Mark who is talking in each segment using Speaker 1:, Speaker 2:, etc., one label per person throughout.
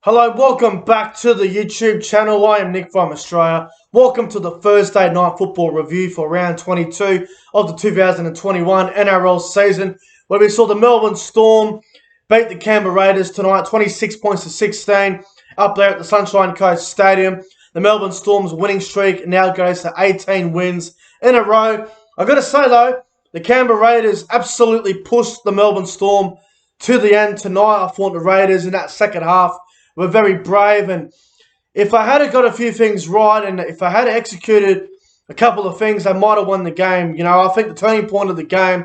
Speaker 1: Hello, welcome back to the YouTube channel. I am Nick from Australia. Welcome to the Thursday Night Football review for round 22 of the 2021 NRL season, where we saw the Melbourne Storm beat the Canberra Raiders tonight, 26 points to 16, up there at the Sunshine Coast Stadium. The Melbourne Storm's winning streak now goes to 18 wins in a row. I've got to say though, the Canberra Raiders absolutely pushed the Melbourne Storm to the end tonight. I thought the Raiders in that second half were very brave, and if I had got a few things right and if I had executed a couple of things, they might have won the game. You know, I think the turning point of the game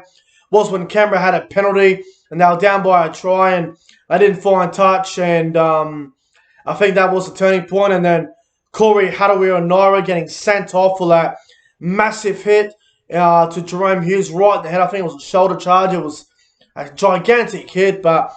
Speaker 1: was when Canberra had a penalty and they were down by a try and they didn't find touch, and I think that was the turning point. And then Corey Harawira-Naera getting sent off for that massive hit to Jerome Hughes right in the head. I think it was a shoulder charge. It was a gigantic hit, but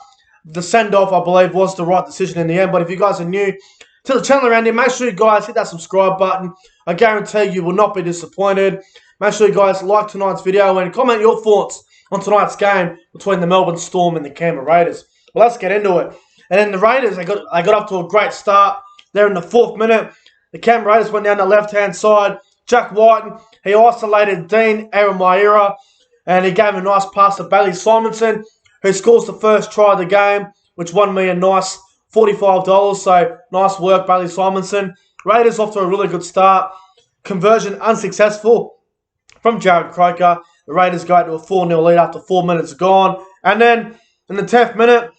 Speaker 1: the send-off, I believe, was the right decision in the end. But if you guys are new to the channel around here, make sure you guys hit that subscribe button. I guarantee you will not be disappointed. Make sure you guys like tonight's video and comment your thoughts on tonight's game between the Melbourne Storm and the Canberra Raiders. Well, let's get into it. And then the Raiders, they got off to a great start. They're in the 4th minute. The Canberra Raiders went down the left-hand side. Jack Whiten, he isolated Dean Aramaira, and he gave a nice pass to Bailey Simonson, who scores the first try of the game, which won me a nice $45. So nice work, Bailey Simonson. Raiders off to a really good start. Conversion unsuccessful from Jared Croker. The Raiders go to a 4-0 lead after 4 minutes gone. And then in the 10th minute,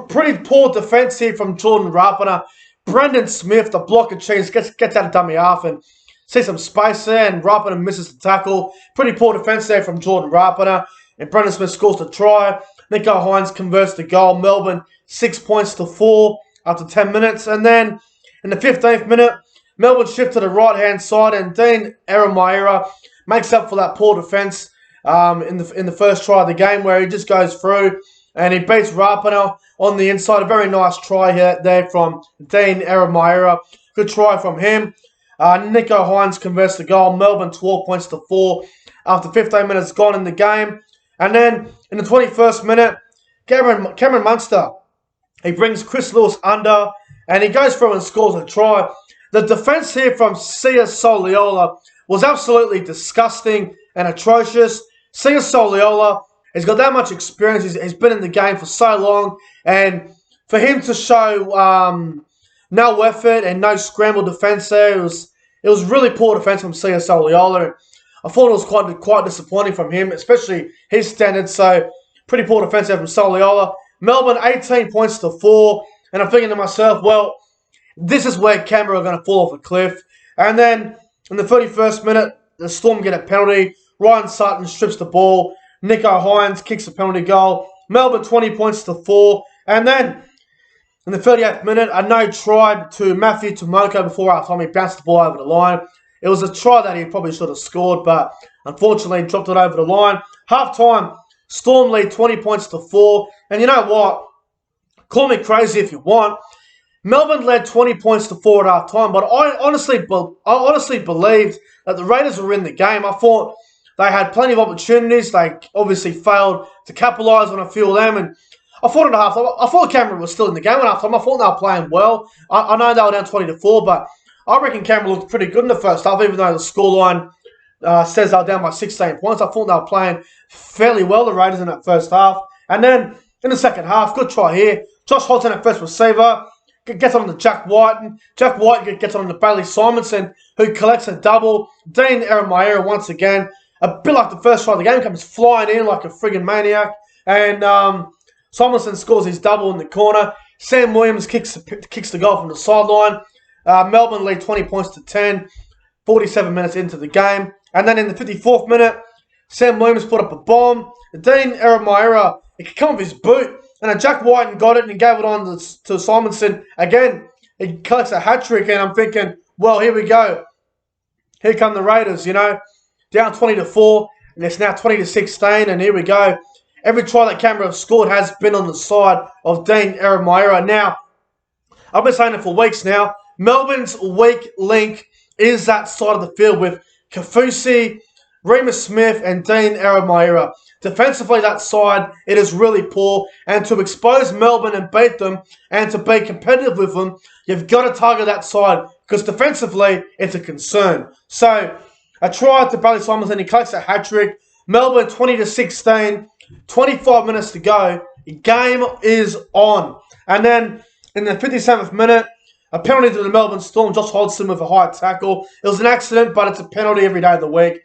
Speaker 1: pretty poor defence here from Jordan Rapana. Brendan Smith, the blocker cheese, gets out of dummy half and sees some space there, and Rapana misses the tackle. Pretty poor defence there from Jordan Rapana. And Brendan Smith scores the try. Nico Hines converts the goal. Melbourne 6 points to 4 after 10 minutes. And then in the 15th minute, Melbourne shift to the right-hand side, and Dean Aramaira makes up for that poor defence in the first try of the game, where he just goes through and he beats Rapana on the inside. A very nice try there from Dean Aramaira. Good try from him. Nico Hines converts the goal. Melbourne 12 points to 4 after 15 minutes gone in the game. And then in the 21st minute, Cameron Munster, he brings Chris Lewis under, and he goes through and scores a try. The defence here from Sia Soliola was absolutely disgusting and atrocious. Sia Soliola, he's got that much experience. He's been in the game for so long, and for him to show no effort and no scramble defence there, it was really poor defence from Sia Soliola. I thought it was quite disappointing from him, especially his standards. So pretty poor defence there from Soliola. Melbourne 18 points to 4, and I'm thinking to myself, well, this is where Canberra are going to fall off a cliff. And then in the 31st minute, the Storm get a penalty. Ryan Sutton strips the ball. Nico Hines kicks a penalty goal. Melbourne 20 points to 4, and then in the 38th minute, a no try to Matthew Tomoko before half time. He bounced the ball over the line. It was a try that he probably should have scored, but unfortunately he dropped it over the line. Half-time, Storm lead 20 points to 4. And you know what? Call me crazy if you want. Melbourne led 20 points to 4 at half-time, but I honestly believed that the Raiders were in the game. I thought they had plenty of opportunities. They obviously failed to capitalise on a few of them, and I thought at half-time, I thought Canberra was still in the game at half-time. I thought they were playing well. I know they were down 20 to 4, but I reckon Canberra looked pretty good in the first half, even though the scoreline says they were down by 16 points. I thought they were playing fairly well, the Raiders, in that first half. And then in the second half, good try here. Josh Hodgson at first receiver, gets on to Jack Whiten. Jack Whiten gets on to Bailey Simonson, who collects a double. Dean Aramaira once again, a bit like the first try of the game, comes flying in like a friggin' maniac. And Simonson scores his double in the corner. Sam Williams kicks the goal from the sideline. Melbourne lead 20 points to 10, 47 minutes into the game. And then in the 54th minute, Sam Williams put up a bomb. Dean Aramaira, he could come off his boot, and then Jack Whiten got it and he gave it on to Simonson. Again, he collects a hat-trick, and I'm thinking, well, here we go. Here come the Raiders, you know, down 20 to 4, and it's now 20 to 16, and here we go. Every try that Canberra have scored has been on the side of Dean Aramaira. Now, I've been saying it for weeks now. Melbourne's weak link is that side of the field with Kafusi, Remus Smith and Dean Eremaira. Defensively, that side, it is really poor. And to expose Melbourne and beat them and to be competitive with them, you've got to target that side because defensively, it's a concern. So, a try to Bailey Simons and he collects a hat-trick. Melbourne 20-16, 25 minutes to go. Game is on. And then in the 57th minute, a penalty to the Melbourne Storm. Josh Hodgson with a high tackle. It was an accident, but it's a penalty every day of the week.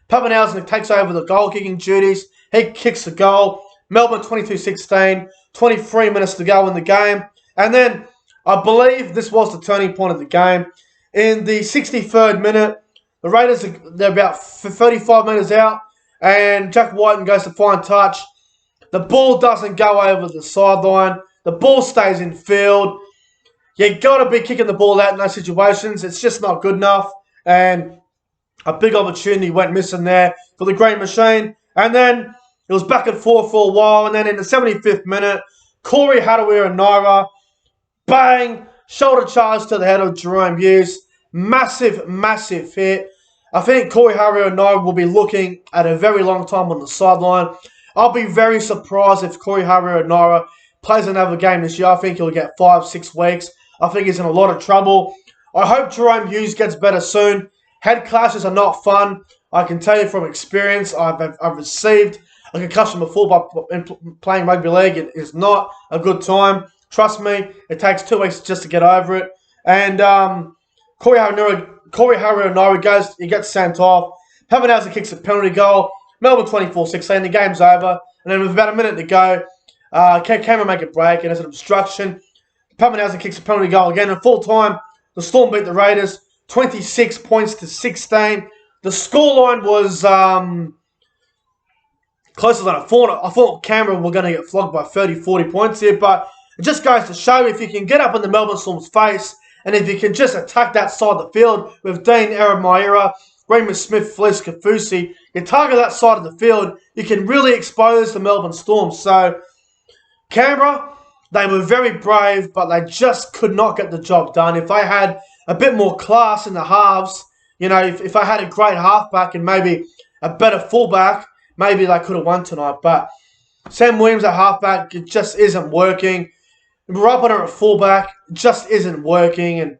Speaker 1: Pappenhausen takes over the goal-kicking duties. He kicks the goal. Melbourne 22-16, 23 minutes to go in the game. And then, I believe this was the turning point of the game. In the 63rd minute, the Raiders, they're about 35 metres out, and Jack Whiten goes to fine touch. The ball doesn't go over the sideline. The ball stays in field. You got to be kicking the ball out in those situations. It's just not good enough. And a big opportunity went missing there for the Green Machine. And then it was back and forth for a while. And then in the 75th minute, Corey Harawira-Naera, bang, shoulder charge to the head of Jerome Hughes. Massive, massive hit. I think Corey Harawira-Naera will be looking at a very long time on the sideline. I'll be very surprised if Corey Harawira-Naera plays another game this year. I think he'll get 5-6 weeks. I think he's in a lot of trouble. I hope Jerome Hughes gets better soon. Head clashes are not fun. I can tell you from experience, I've received a concussion before, but playing rugby league, it is not a good time. Trust me, it takes 2 weeks just to get over it. And Corey Harawira-Naera goes, he gets sent off. Pappenhausen kicks a penalty goal. Melbourne 24-16, the game's over. And then with about a minute to go, Cameron make a break, and there's an obstruction. Pappenhausen kicks a penalty goal again. In full time, the Storm beat the Raiders 26 points to 16. The scoreline was closer than I thought. I thought Canberra were going to get flogged by 30, 40 points here, but it just goes to show if you can get up in the Melbourne Storm's face and if you can just attack that side of the field with Dean Eremaira, Remus Smith, Felice Kafusi, you target that side of the field, you can really expose the Melbourne Storm. So, Canberra, they were very brave, but they just could not get the job done. If they had a bit more class in the halves, you know, if I had a great halfback and maybe a better fullback, maybe they could have won tonight. But Sam Williams at halfback, it just isn't working. Rapana at fullback just isn't working. And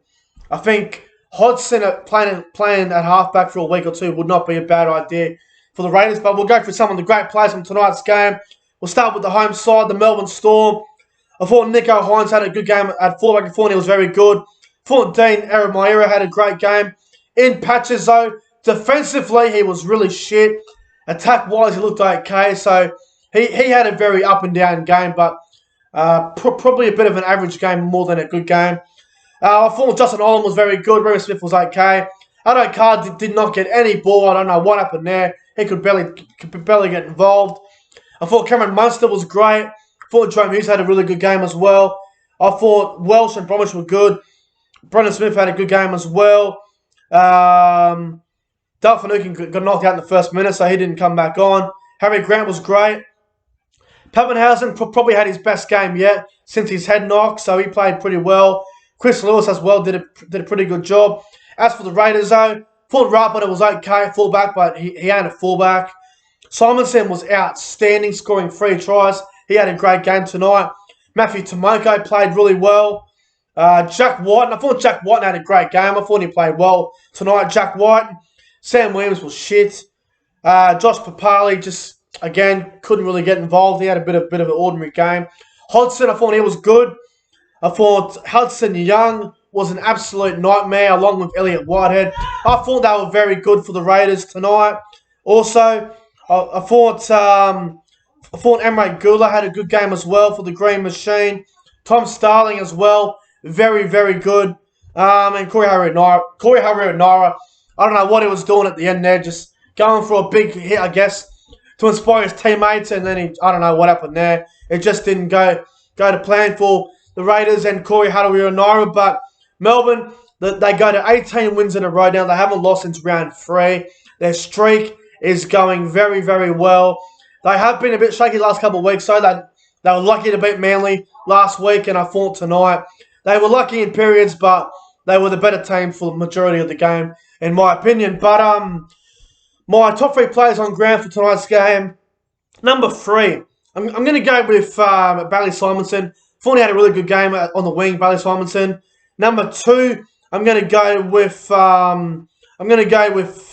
Speaker 1: I think Hodgson playing at halfback for a week or two would not be a bad idea for the Raiders. But we'll go through some of the great plays from tonight's game. We'll start with the home side, the Melbourne Storm. I thought Nico Hines had a good game at fullback. I thought he was very good. I thought Dean Eremaira had a great game. In patches, though, defensively, he was really shit. Attack-wise, he looked okay. So he had a very up-and-down game, but probably a bit of an average game more than a good game. I thought Justin Olam was very good. Remus Smith was okay. Addo Carr did not get any ball. I don't know what happened there. He could barely get involved. I thought Cameron Munster was great. I thought Jerome Hughes had a really good game as well. I thought Welsh and Bromwich were good. Brendan Smith had a good game as well. Dale Finucane got knocked out in the first minute, so he didn't come back on. Harry Grant was great. Pappenhausen probably had his best game yet since his head knock, so he played pretty well. Chris Lewis as well did a pretty good job. As for the Raiders, though, thought Rapana was okay at fullback, but he ain't a fullback. Simonson was outstanding, scoring 3 tries. He had a great game tonight. Matthew Tomoko played really well. Jack White, I thought Jack White had a great game. I thought he played well tonight. Jack White. Sam Williams was shit. Josh Papali just, again, couldn't really get involved. He had a bit of an ordinary game. Hodgson, I thought he was good. I thought Hudson Young was an absolute nightmare, along with Elliot Whitehead. I thought they were very good for the Raiders tonight. Also, I thought Emre Gula had a good game as well for the Green Machine. Tom Starling as well, very, very good. And Corey Harawira-Naera, I don't know what he was doing at the end there, just going for a big hit, I guess, to inspire his teammates, and then I don't know what happened there. It just didn't go to plan for the Raiders and Corey Harawira-Naera, but Melbourne, they go to 18 wins in a row now. They haven't lost since round 3. Their streak is going very, very well. They have been a bit shaky the last couple of weeks, so they were lucky to beat Manly last week, and I thought tonight they were lucky in periods, but they were the better team for the majority of the game, in my opinion. But My top 3 players on ground for tonight's game. Number 3, I'm going to go with Bailey Simonson. Thought he had a really good game on the wing, Bailey Simonson. Number 2, I'm going to go with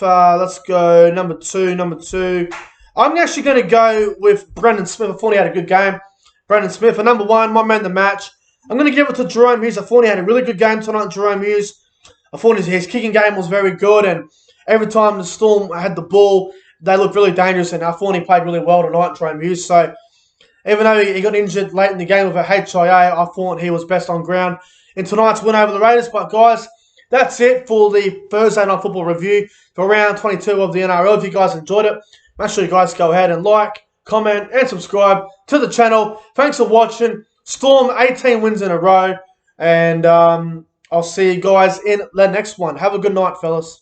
Speaker 1: let's go number 2. I'm actually going to go with Brendan Smith. I thought he had a good game. Brendan Smith. And number 1, my man of the match. I'm going to give it to Jerome Hughes. I thought he had a really good game tonight, Jerome Hughes. I thought his kicking game was very good, and every time the Storm had the ball, they looked really dangerous, and I thought he played really well tonight, Jerome Hughes. So even though he got injured late in the game with a HIA, I thought he was best on ground in tonight's win over the Raiders. But guys, that's it for the Thursday Night Football review for round 22 of the NRL. If you guys enjoyed it, make sure you guys go ahead and like, comment, and subscribe to the channel. Thanks for watching. Storm 18 wins in a row, and I'll see you guys in the next one. Have a good night, fellas.